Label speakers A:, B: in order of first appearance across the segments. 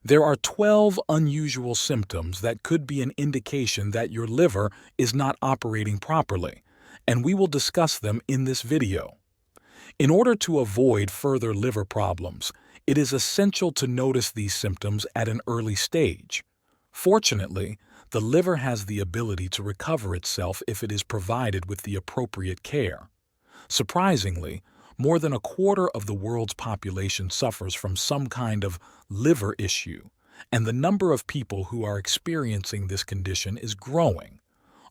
A: There are 12 unusual symptoms that could be an indication that your liver is not operating properly, and we will discuss them in this video. In order to avoid further liver problems, it is essential to notice these symptoms at an early stage. Fortunately, the liver has the ability to recover itself if it is provided with the appropriate care. Surprisingly, more than a quarter of the world's population suffers from some kind of liver issue, and the number of people who are experiencing this condition is growing.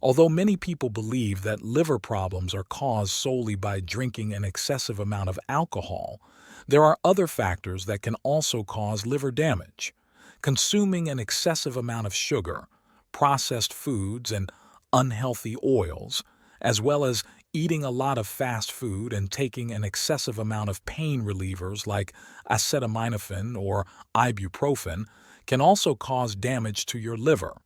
A: Although many people believe that liver problems are caused solely by drinking an excessive amount of alcohol, there are other factors that can also cause liver damage. Consuming an excessive amount of sugar, processed foods, and unhealthy oils, as well as eating a lot of fast food and taking an excessive amount of pain relievers like acetaminophen or ibuprofen, can also cause damage to your liver.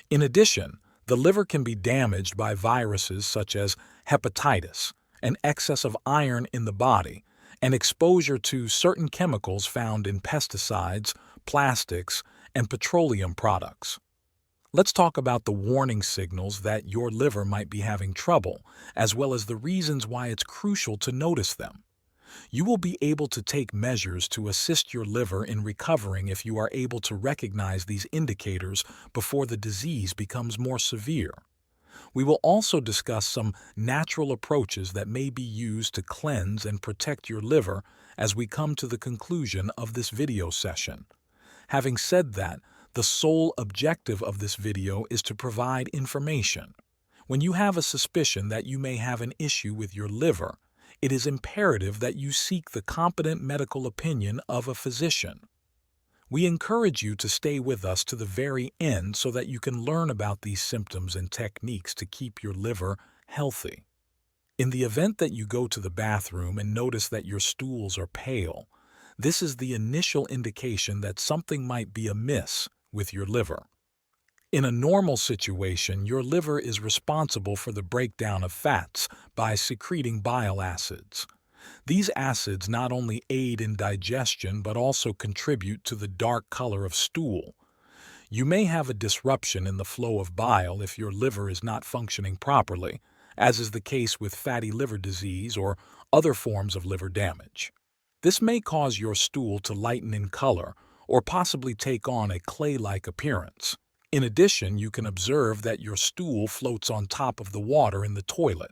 A: In addition, the liver can be damaged by viruses such as hepatitis, an excess of iron in the body, and exposure to certain chemicals found in pesticides, plastics, and petroleum products. Let's talk about the warning signals that your liver might be having trouble, as well as the reasons why it's crucial to notice them. You will be able to take measures to assist your liver in recovering if you are able to recognize these indicators before the disease becomes more severe. We will also discuss some natural approaches that may be used to cleanse and protect your liver as we come to the conclusion of this video session. Having said that, the sole objective of this video is to provide information. When you have a suspicion that you may have an issue with your liver, it is imperative that you seek the competent medical opinion of a physician. We encourage you to stay with us to the very end so that you can learn about these symptoms and techniques to keep your liver healthy. In the event that you go to the bathroom and notice that your stools are pale, this is the initial indication that something might be amiss with your liver. In a normal situation, your liver is responsible for the breakdown of fats by secreting bile acids. These acids not only aid in digestion but also contribute to the dark color of stool. You may have a disruption in the flow of bile if your liver is not functioning properly, as is the case with fatty liver disease or other forms of liver damage. This may cause your stool to lighten in color or possibly take on a clay-like appearance. In addition, you can observe that your stool floats on top of the water in the toilet.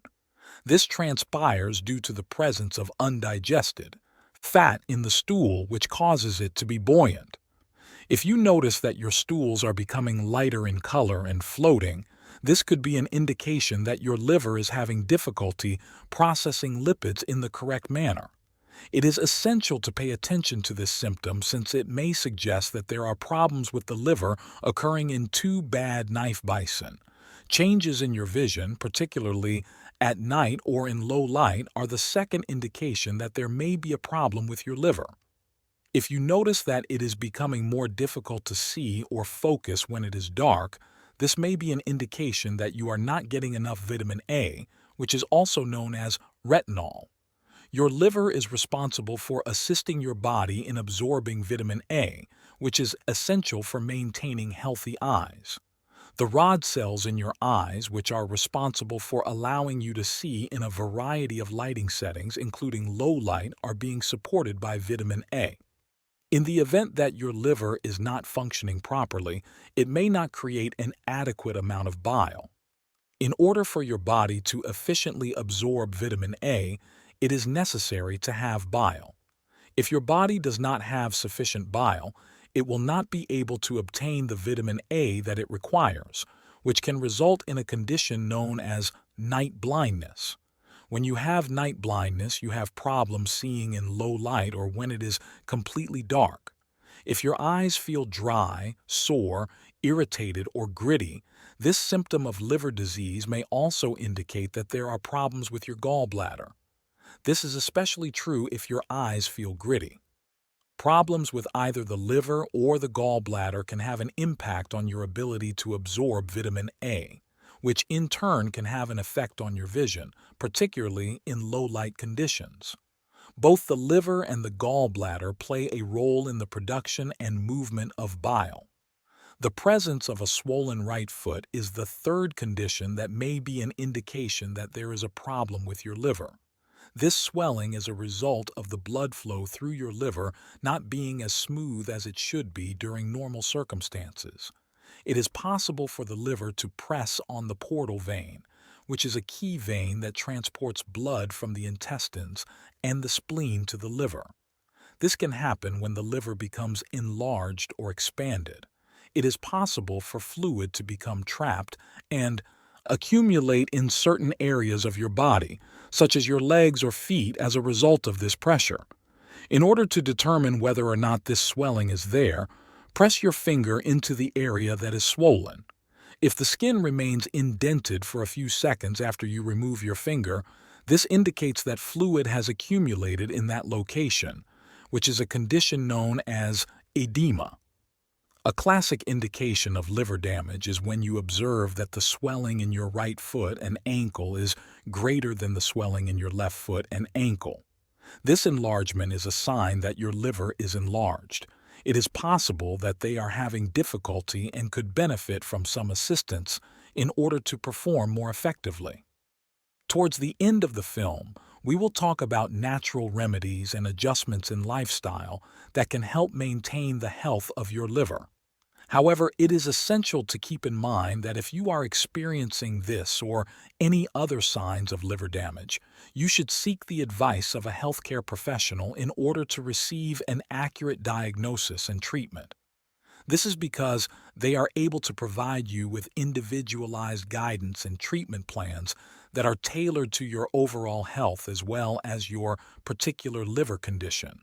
A: This transpires due to the presence of undigested fat in the stool, which causes it to be buoyant. If you notice that your stools are becoming lighter in color and floating, this could be an indication that your liver is having difficulty processing lipids in the correct manner. It is essential to pay attention to this symptom since it may suggest that there are problems with the liver occurring in too bad knife bison. Changes in your vision, particularly at night or in low light, are the second indication that there may be a problem with your liver. If you notice that it is becoming more difficult to see or focus when it is dark, this may be an indication that you are not getting enough vitamin A, which is also known as retinol. Your liver is responsible for assisting your body in absorbing vitamin A, which is essential for maintaining healthy eyes. The rod cells in your eyes, which are responsible for allowing you to see in a variety of lighting settings, including low light, are being supported by vitamin A. In the event that your liver is not functioning properly, it may not create an adequate amount of bile. In order for your body to efficiently absorb vitamin A, it is necessary to have bile. If your body does not have sufficient bile, it will not be able to obtain the vitamin A that it requires, which can result in a condition known as night blindness. When you have night blindness, you have problems seeing in low light or when it is completely dark. If your eyes feel dry, sore, irritated, or gritty, this symptom of liver disease may also indicate that there are problems with your gallbladder. This is especially true if your eyes feel gritty. Problems with either the liver or the gallbladder can have an impact on your ability to absorb vitamin A, which in turn can have an effect on your vision, particularly in low light conditions. Both the liver and the gallbladder play a role in the production and movement of bile. The presence of a swollen right foot is the third condition that may be an indication that there is a problem with your liver. This swelling is a result of the blood flow through your liver not being as smooth as it should be during normal circumstances. It is possible for the liver to press on the portal vein, which is a key vein that transports blood from the intestines and the spleen to the liver. This can happen when the liver becomes enlarged or expanded. It is possible for fluid to become trapped and accumulate in certain areas of your body, such as your legs or feet, as a result of this pressure. In order to determine whether or not this swelling is there, press your finger into the area that is swollen. If the skin remains indented for a few seconds after you remove your finger, this indicates that fluid has accumulated in that location, which is a condition known as edema. A classic indication of liver damage is when you observe that the swelling in your right foot and ankle is greater than the swelling in your left foot and ankle. This enlargement is a sign that your liver is enlarged. It is possible that they are having difficulty and could benefit from some assistance in order to perform more effectively. Towards the end of the film, we will talk about natural remedies and adjustments in lifestyle that can help maintain the health of your liver. However, it is essential to keep in mind that if you are experiencing this or any other signs of liver damage, you should seek the advice of a healthcare professional in order to receive an accurate diagnosis and treatment. This is because they are able to provide you with individualized guidance and treatment plans that are tailored to your overall health as well as your particular liver condition.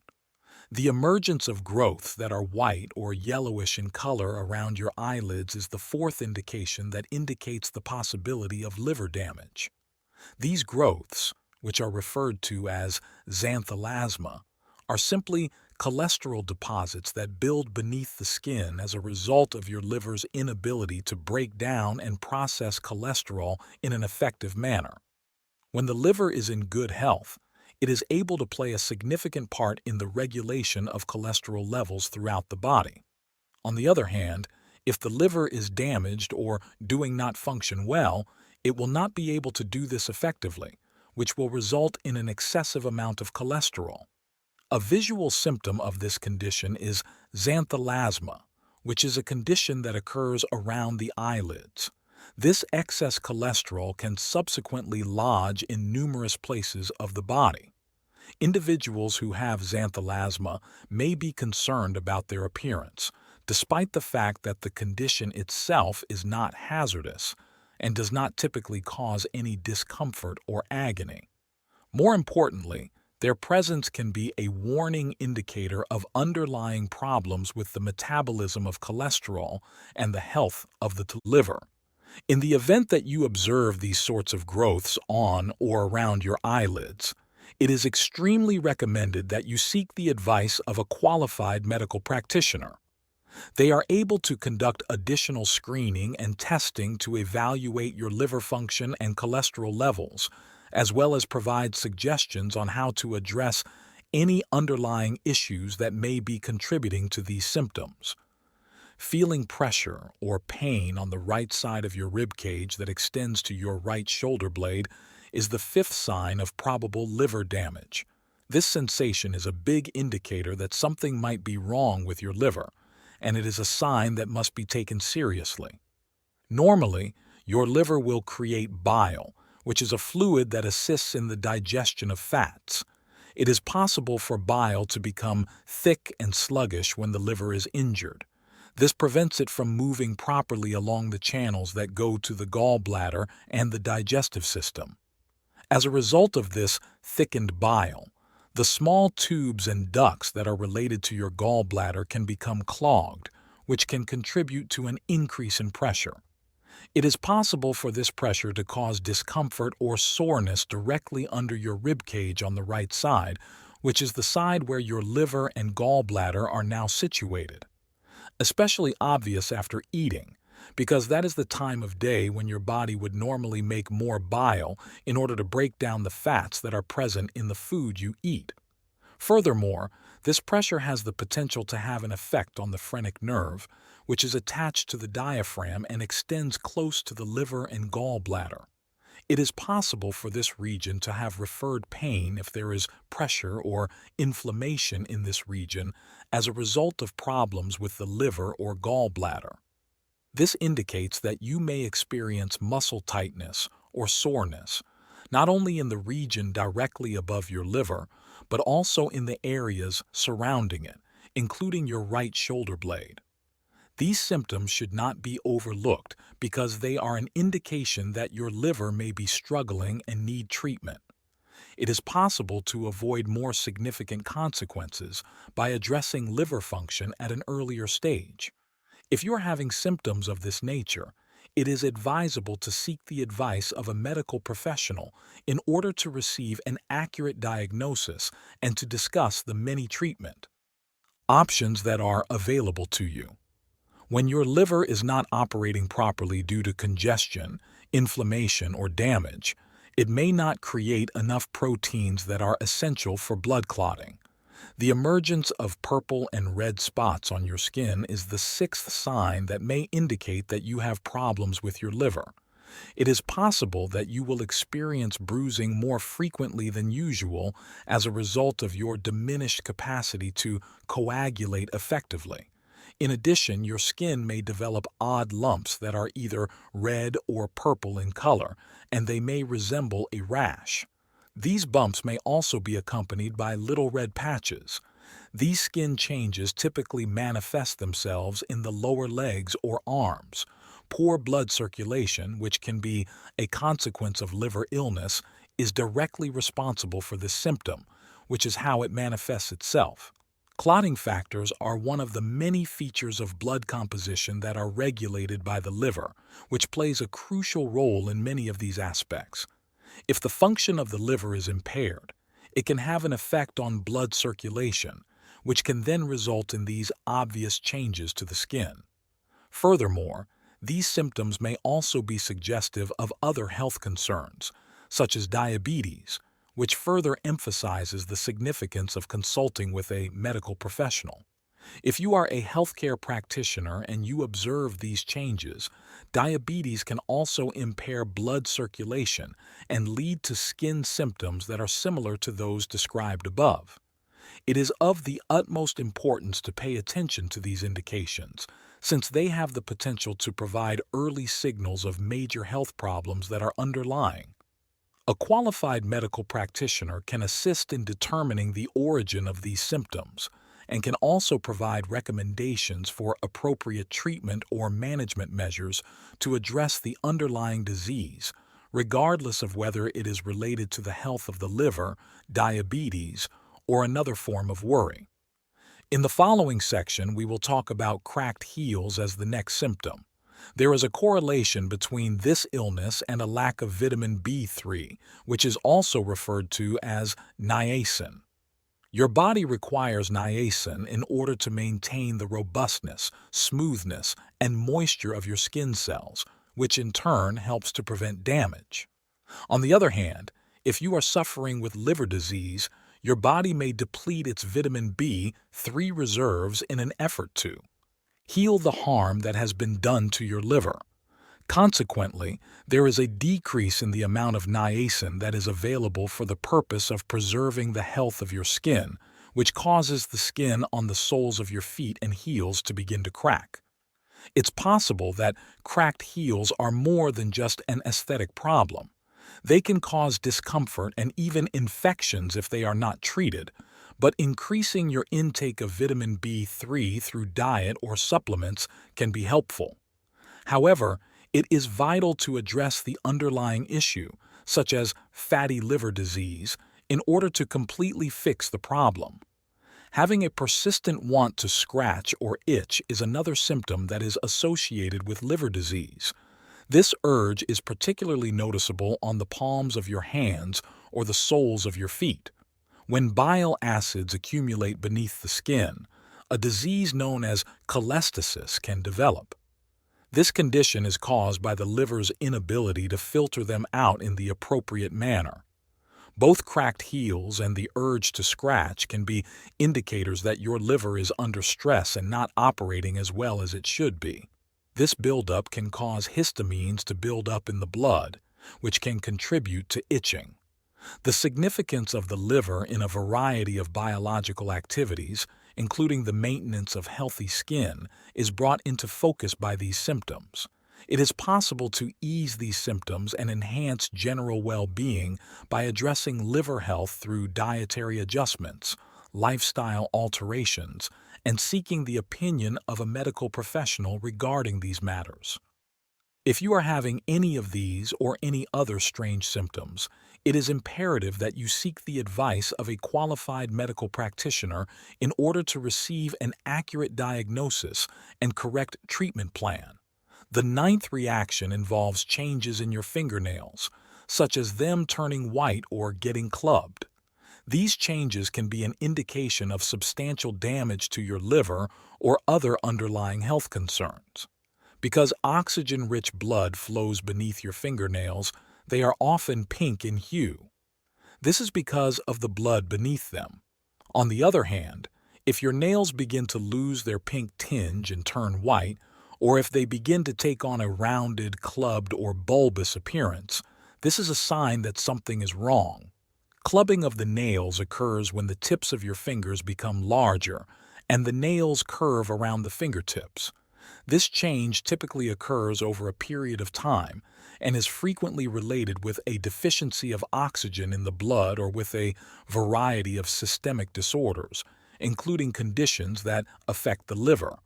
A: The emergence of growths that are white or yellowish in color around your eyelids is the fourth indication that indicates the possibility of liver damage. These growths, which are referred to as xanthelasma, are simply cholesterol deposits that build beneath the skin as a result of your liver's inability to break down and process cholesterol in an effective manner. When the liver is in good health, it is able to play a significant part in the regulation of cholesterol levels throughout the body. On the other hand, if the liver is damaged or doing not function well, it will not be able to do this effectively, which will result in an excessive amount of cholesterol. A visual symptom of this condition is xanthelasma, which is a condition that occurs around the eyelids. This excess cholesterol can subsequently lodge in numerous places of the body. Individuals who have xanthelasma may be concerned about their appearance, despite the fact that the condition itself is not hazardous and does not typically cause any discomfort or agony. More importantly, their presence can be a warning indicator of underlying problems with the metabolism of cholesterol and the health of the liver. In the event that you observe these sorts of growths on or around your eyelids, it is extremely recommended that you seek the advice of a qualified medical practitioner. They are able to conduct additional screening and testing to evaluate your liver function and cholesterol levels, as well as provide suggestions on how to address any underlying issues that may be contributing to these symptoms. Feeling pressure or pain on the right side of your rib cage that extends to your right shoulder blade is the fifth sign of probable liver damage. This sensation is a big indicator that something might be wrong with your liver, and it is a sign that must be taken seriously. Normally, your liver will create bile, which is a fluid that assists in the digestion of fats. It is possible for bile to become thick and sluggish when the liver is injured. This prevents it from moving properly along the channels that go to the gallbladder and the digestive system. As a result of this thickened bile, the small tubes and ducts that are related to your gallbladder can become clogged, which can contribute to an increase in pressure. It is possible for this pressure to cause discomfort or soreness directly under your rib cage on the right side, which is the side where your liver and gallbladder are now situated. Especially obvious after eating, because that is the time of day when your body would normally make more bile in order to break down the fats that are present in the food you eat. Furthermore, this pressure has the potential to have an effect on the phrenic nerve, which is attached to the diaphragm and extends close to the liver and gallbladder. It is possible for this region to have referred pain if there is pressure or inflammation in this region as a result of problems with the liver or gallbladder. This indicates that you may experience muscle tightness or soreness, not only in the region directly above your liver, but also in the areas surrounding it, including your right shoulder blade. These symptoms should not be overlooked because they are an indication that your liver may be struggling and need treatment. It is possible to avoid more significant consequences by addressing liver function at an earlier stage. If you're having symptoms of this nature, it is advisable to seek the advice of a medical professional in order to receive an accurate diagnosis and to discuss the many treatment options that are available to you. When your liver is not operating properly due to congestion, inflammation, or damage, it may not create enough proteins that are essential for blood clotting. The emergence of purple and red spots on your skin is the sixth sign that may indicate that you have problems with your liver. It is possible that you will experience bruising more frequently than usual as a result of your diminished capacity to coagulate effectively. In addition, your skin may develop odd lumps that are either red or purple in color, and they may resemble a rash. These bumps may also be accompanied by little red patches. These skin changes typically manifest themselves in the lower legs or arms. Poor blood circulation, which can be a consequence of liver illness, is directly responsible for this symptom, which is how it manifests itself. Clotting factors are one of the many features of blood composition that are regulated by the liver, which plays a crucial role in many of these aspects. If the function of the liver is impaired, it can have an effect on blood circulation, which can then result in these obvious changes to the skin. Furthermore, these symptoms may also be suggestive of other health concerns, such as diabetes, which further emphasizes the significance of consulting with a medical professional. If you are a healthcare practitioner and you observe these changes, diabetes can also impair blood circulation and lead to skin symptoms that are similar to those described above. It is of the utmost importance to pay attention to these indications, since they have the potential to provide early signals of major health problems that are underlying. A qualified medical practitioner can assist in determining the origin of these symptoms and can also provide recommendations for appropriate treatment or management measures to address the underlying disease, regardless of whether it is related to the health of the liver, diabetes, or another form of worry. In the following section, we will talk about cracked heels as the next symptom. There is a correlation between this illness and a lack of vitamin B3, which is also referred to as niacin. Your body requires niacin in order to maintain the robustness, smoothness, and moisture of your skin cells, which in turn helps to prevent damage. On the other hand, if you are suffering with liver disease, your body may deplete its vitamin B3 reserves in an effort to heal the harm that has been done to your liver. Consequently, there is a decrease in the amount of niacin that is available for the purpose of preserving the health of your skin, which causes the skin on the soles of your feet and heels to begin to crack. It's possible that cracked heels are more than just an aesthetic problem. They can cause discomfort and even infections if they are not treated, but increasing your intake of vitamin B3 through diet or supplements can be helpful. However, it is vital to address the underlying issue, such as fatty liver disease, in order to completely fix the problem. Having a persistent want to scratch or itch is another symptom that is associated with liver disease. This urge is particularly noticeable on the palms of your hands or the soles of your feet. When bile acids accumulate beneath the skin, a disease known as cholestasis can develop. This condition is caused by the liver's inability to filter them out in the appropriate manner. Both cracked heels and the urge to scratch can be indicators that your liver is under stress and not operating as well as it should be. This buildup can cause histamines to build up in the blood, which can contribute to itching. The significance of the liver in a variety of biological activities, including the maintenance of healthy skin, is brought into focus by these symptoms. It is possible to ease these symptoms and enhance general well-being by addressing liver health through dietary adjustments, lifestyle alterations, and seeking the opinion of a medical professional regarding these matters. If you are having any of these or any other strange symptoms, it is imperative that you seek the advice of a qualified medical practitioner in order to receive an accurate diagnosis and correct treatment plan. The ninth reaction involves changes in your fingernails, such as them turning white or getting clubbed. These changes can be an indication of substantial damage to your liver or other underlying health concerns. Because oxygen-rich blood flows beneath your fingernails, they are often pink in hue. This is because of the blood beneath them. On the other hand, if your nails begin to lose their pink tinge and turn white, or if they begin to take on a rounded, clubbed, or bulbous appearance, this is a sign that something is wrong. Clubbing of the nails occurs when the tips of your fingers become larger and the nails curve around the fingertips. This change typically occurs over a period of time and is frequently related with a deficiency of oxygen in the blood or with a variety of systemic disorders, including conditions that affect the liver.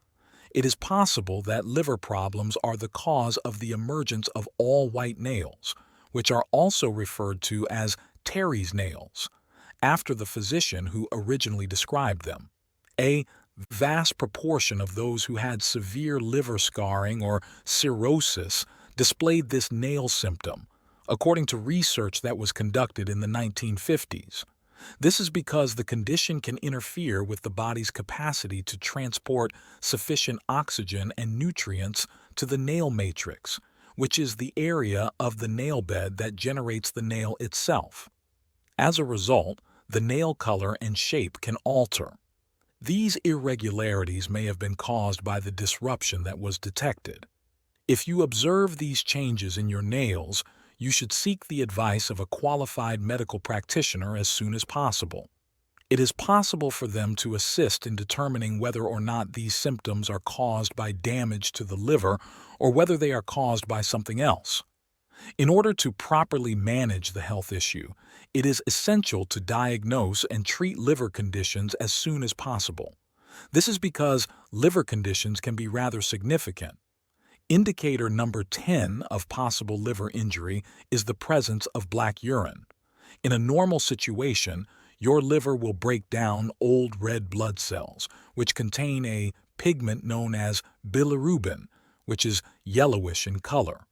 A: It is possible that liver problems are the cause of the emergence of all white nails, which are also referred to as Terry's nails, after the physician who originally described them. A vast proportion of those who had severe liver scarring or cirrhosis displayed this nail symptom, according to research that was conducted in the 1950s. This is because the condition can interfere with the body's capacity to transport sufficient oxygen and nutrients to the nail matrix, which is the area of the nail bed that generates the nail itself. As a result, the nail color and shape can alter. These irregularities may have been caused by the disruption that was detected. If you observe these changes in your nails, you should seek the advice of a qualified medical practitioner as soon as possible. It is possible for them to assist in determining whether or not these symptoms are caused by damage to the liver or whether they are caused by something else. In order to properly manage the health issue, it is essential to diagnose and treat liver conditions as soon as possible. This is because liver conditions can be rather significant. Indicator number 10 of possible liver injury is the presence of black urine. In a normal situation, your liver will break down old red blood cells, which contain a pigment known as bilirubin, which is yellowish in color.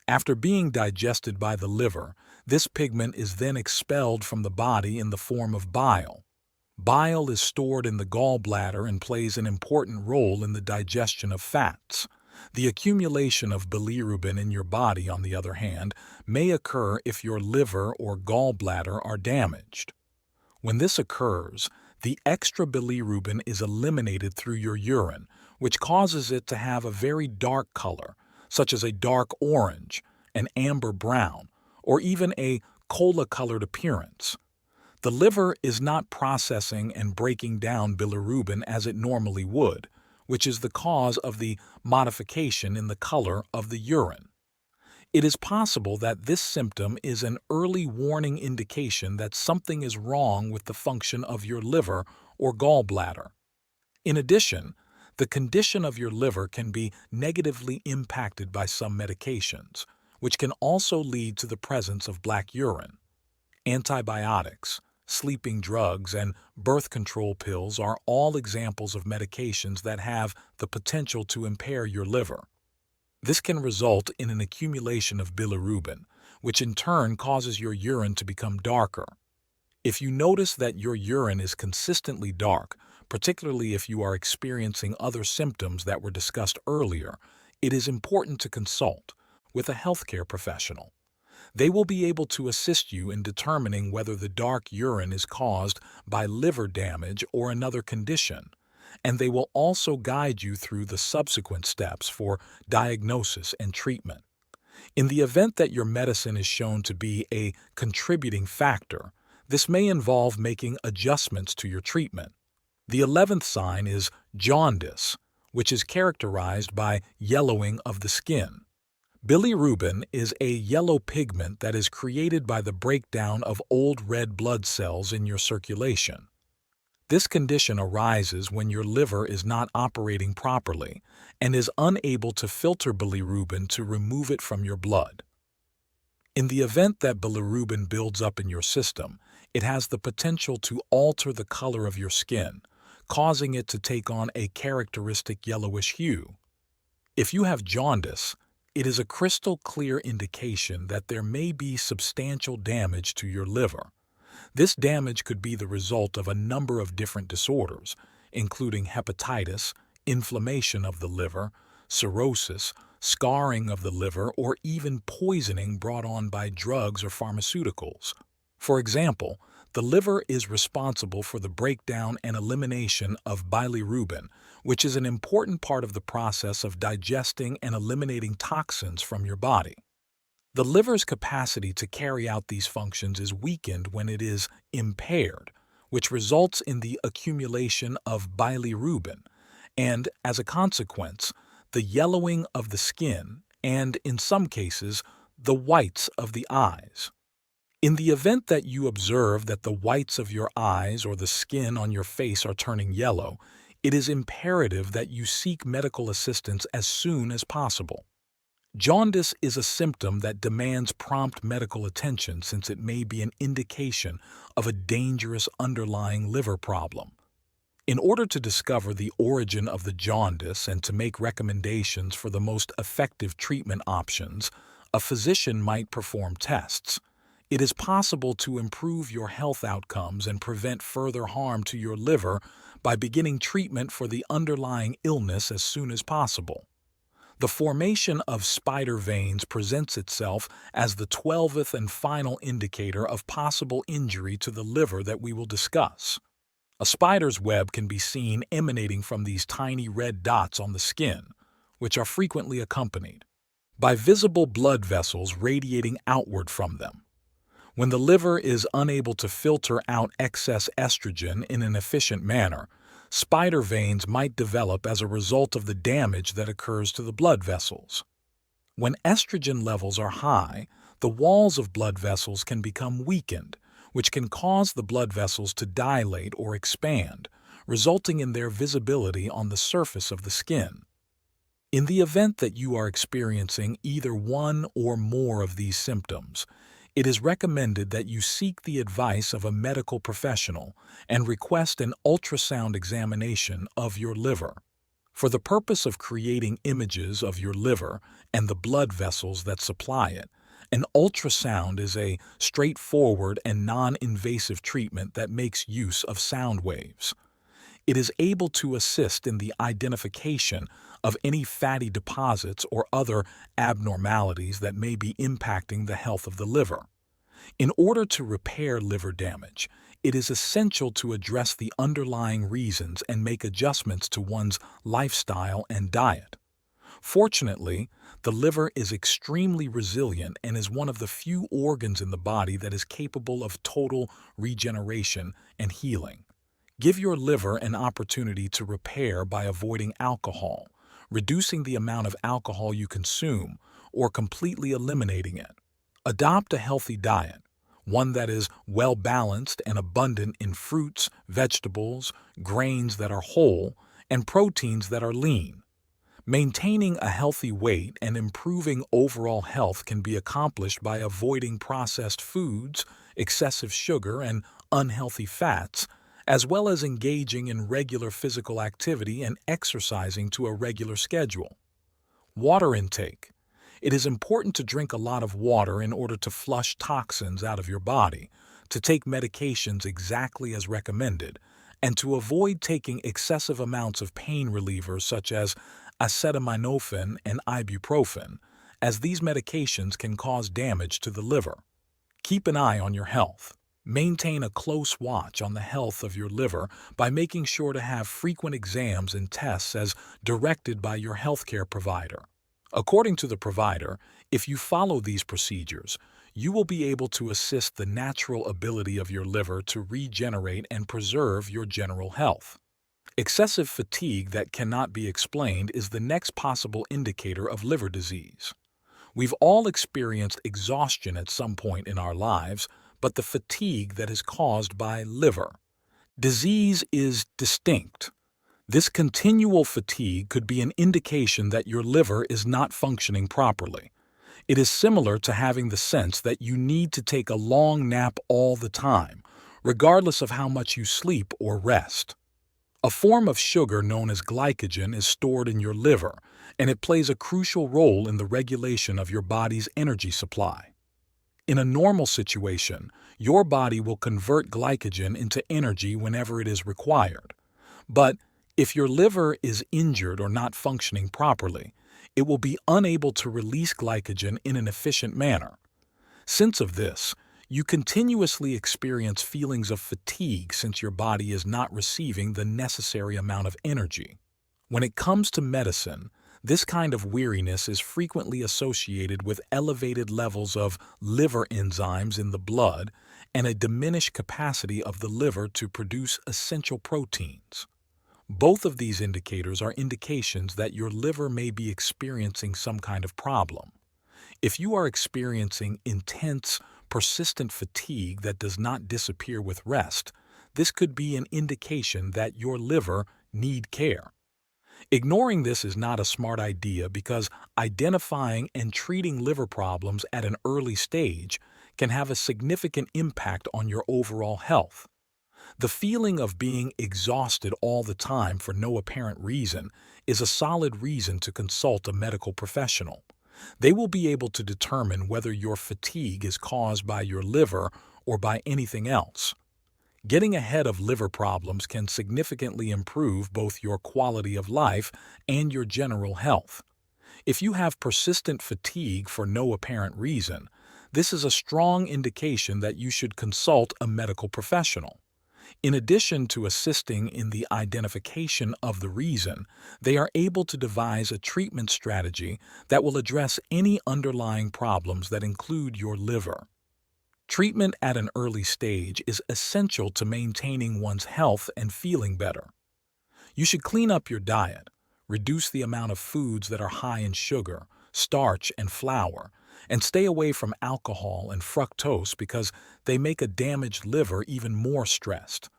A: After being digested by the liver, this pigment is then expelled from the body in the form of bile. Bile is stored in the gallbladder and plays an important role in the digestion of fats. The accumulation of bilirubin in your body, on the other hand, may occur if your liver or gallbladder are damaged. When this occurs, the extra bilirubin is eliminated through your urine, which causes it to have a very dark color, such as a dark orange, an amber brown, or even a cola-colored appearance. The liver is not processing and breaking down bilirubin as it normally would, which is the cause of the modification in the color of the urine. It is possible that this symptom is an early warning indication that something is wrong with the function of your liver or gallbladder. In addition, the condition of your liver can be negatively impacted by some medications, which can also lead to the presence of black urine. Antibiotics, sleeping drugs, and birth control pills are all examples of medications that have the potential to impair your liver. This can result in an accumulation of bilirubin, which in turn causes your urine to become darker. If you notice that your urine is consistently dark, particularly if you are experiencing other symptoms that were discussed earlier, it is important to consult with a healthcare professional. They will be able to assist you in determining whether the dark urine is caused by liver damage or another condition, and they will also guide you through the subsequent steps for diagnosis and treatment. In the event that your medicine is shown to be a contributing factor, this may involve making adjustments to your treatment. The 11th sign is jaundice, which is characterized by yellowing of the skin. Bilirubin is a yellow pigment that is created by the breakdown of old red blood cells in your circulation. This condition arises when your liver is not operating properly and is unable to filter bilirubin to remove it from your blood. In the event that bilirubin builds up in your system, it has the potential to alter the color of your skin, causing it to take on a characteristic yellowish hue. If you have jaundice, it is a crystal clear indication that there may be substantial damage to your liver. This damage could be the result of a number of different disorders, including hepatitis, inflammation of the liver, cirrhosis, scarring of the liver, or even poisoning brought on by drugs or pharmaceuticals. For example, the liver is responsible for the breakdown and elimination of bilirubin, which is an important part of the process of digesting and eliminating toxins from your body. The liver's capacity to carry out these functions is weakened when it is impaired, which results in the accumulation of bilirubin and, as a consequence, the yellowing of the skin and, in some cases, the whites of the eyes. In the event that you observe that the whites of your eyes or the skin on your face are turning yellow, it is imperative that you seek medical assistance as soon as possible. Jaundice is a symptom that demands prompt medical attention since it may be an indication of a dangerous underlying liver problem. In order to discover the origin of the jaundice and to make recommendations for the most effective treatment options, a physician might perform tests. It is possible to improve your health outcomes and prevent further harm to your liver by beginning treatment for the underlying illness as soon as possible. The formation of spider veins presents itself as the 12th and final indicator of possible injury to the liver that we will discuss. A spider's web can be seen emanating from these tiny red dots on the skin, which are frequently accompanied by visible blood vessels radiating outward from them. When the liver is unable to filter out excess estrogen in an efficient manner, spider veins might develop as a result of the damage that occurs to the blood vessels. When estrogen levels are high, the walls of blood vessels can become weakened, which can cause the blood vessels to dilate or expand, resulting in their visibility on the surface of the skin. In the event that you are experiencing either one or more of these symptoms, it is recommended that you seek the advice of a medical professional and request an ultrasound examination of your liver. For the purpose of creating images of your liver and the blood vessels that supply it, an ultrasound is a straightforward and non-invasive treatment that makes use of sound waves. It is able to assist in the identification of any fatty deposits or other abnormalities that may be impacting the health of the liver. In order to repair liver damage, it is essential to address the underlying reasons and make adjustments to one's lifestyle and diet. Fortunately, the liver is extremely resilient and is one of the few organs in the body that is capable of total regeneration and healing. Give your liver an opportunity to repair by avoiding alcohol, reducing the amount of alcohol you consume, or completely eliminating it. Adopt a healthy diet, one that is well-balanced and abundant in fruits, vegetables, grains that are whole, and proteins that are lean. Maintaining a healthy weight and improving overall health can be accomplished by avoiding processed foods, excessive sugar, and unhealthy fats, as well as engaging in regular physical activity and exercising to a regular schedule. Water intake. It is important to drink a lot of water in order to flush toxins out of your body, to take medications exactly as recommended, and to avoid taking excessive amounts of pain relievers such as acetaminophen and ibuprofen, as these medications can cause damage to the liver. Keep an eye on your health. Maintain a close watch on the health of your liver by making sure to have frequent exams and tests as directed by your healthcare provider. According to the provider, if you follow these procedures, you will be able to assist the natural ability of your liver to regenerate and preserve your general health. Excessive fatigue that cannot be explained is the next possible indicator of liver disease. We've all experienced exhaustion at some point in our lives, but the fatigue that is caused by liver disease is distinct. This continual fatigue could be an indication that your liver is not functioning properly. It is similar to having the sense that you need to take a long nap all the time, regardless of how much you sleep or rest. A form of sugar known as glycogen is stored in your liver, and it plays a crucial role in the regulation of your body's energy supply. In a normal situation, your body will convert glycogen into energy whenever it is required. But if your liver is injured or not functioning properly, it will be unable to release glycogen in an efficient manner. Since of this, you continuously experience feelings of fatigue since your body is not receiving the necessary amount of energy. When it comes to medicine, this kind of weariness is frequently associated with elevated levels of liver enzymes in the blood and a diminished capacity of the liver to produce essential proteins. Both of these indicators are indications that your liver may be experiencing some kind of problem. If you are experiencing intense, persistent fatigue that does not disappear with rest, this could be an indication that your liver needs care. Ignoring this is not a smart idea because identifying and treating liver problems at an early stage can have a significant impact on your overall health. The feeling of being exhausted all the time for no apparent reason is a solid reason to consult a medical professional. They will be able to determine whether your fatigue is caused by your liver or by anything else. Getting ahead of liver problems can significantly improve both your quality of life and your general health. If you have persistent fatigue for no apparent reason, this is a strong indication that you should consult a medical professional. In addition to assisting in the identification of the reason, they are able to devise a treatment strategy that will address any underlying problems that include your liver. Treatment at an early stage is essential to maintaining one's health and feeling better. You should clean up your diet, reduce the amount of foods that are high in sugar, starch, and flour, and stay away from alcohol and fructose because they make a damaged liver even more stressed.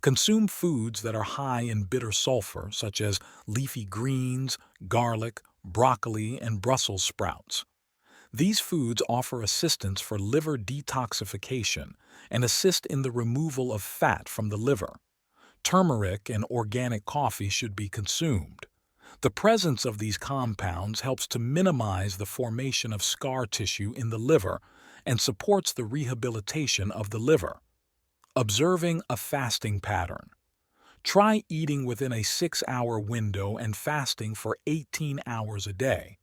A: Consume foods that are high in bitter sulfur, such as leafy greens, garlic, broccoli, and Brussels sprouts. These foods offer assistance for liver detoxification and assist in the removal of fat from the liver. Turmeric and organic coffee should be consumed. The presence of these compounds helps to minimize the formation of scar tissue in the liver and supports the rehabilitation of the liver. Observing a fasting pattern. Try eating within a 6-hour window and fasting for 18 hours a day.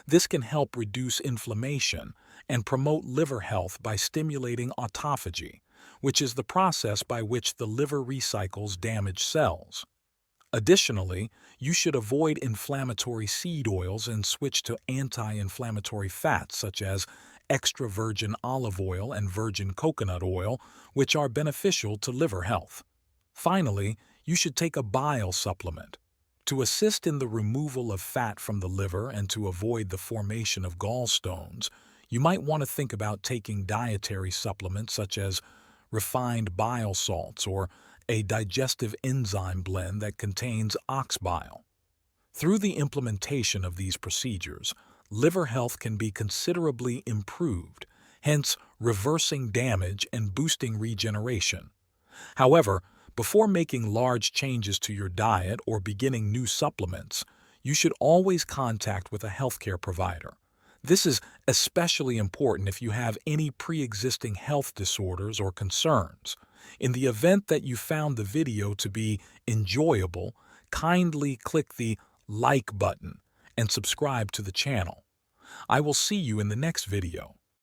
A: This can help reduce inflammation and promote liver health by stimulating autophagy, which is the process by which the liver recycles damaged cells. Additionally, you should avoid inflammatory seed oils and switch to anti-inflammatory fats such as extra virgin olive oil and virgin coconut oil, which are beneficial to liver health. Finally, you should take a bile supplement. To assist in the removal of fat from the liver and to avoid the formation of gallstones, you might want to think about taking dietary supplements such as refined bile salts or a digestive enzyme blend that contains ox bile. Through the implementation of these procedures, liver health can be considerably improved, hence reversing damage and boosting regeneration. However, before making large changes to your diet or beginning new supplements, you should always contact with a healthcare provider. This is especially important if you have any pre-existing health disorders or concerns. In the event that you found the video to be enjoyable, kindly click the like button and subscribe to the channel. I will see you in the next video.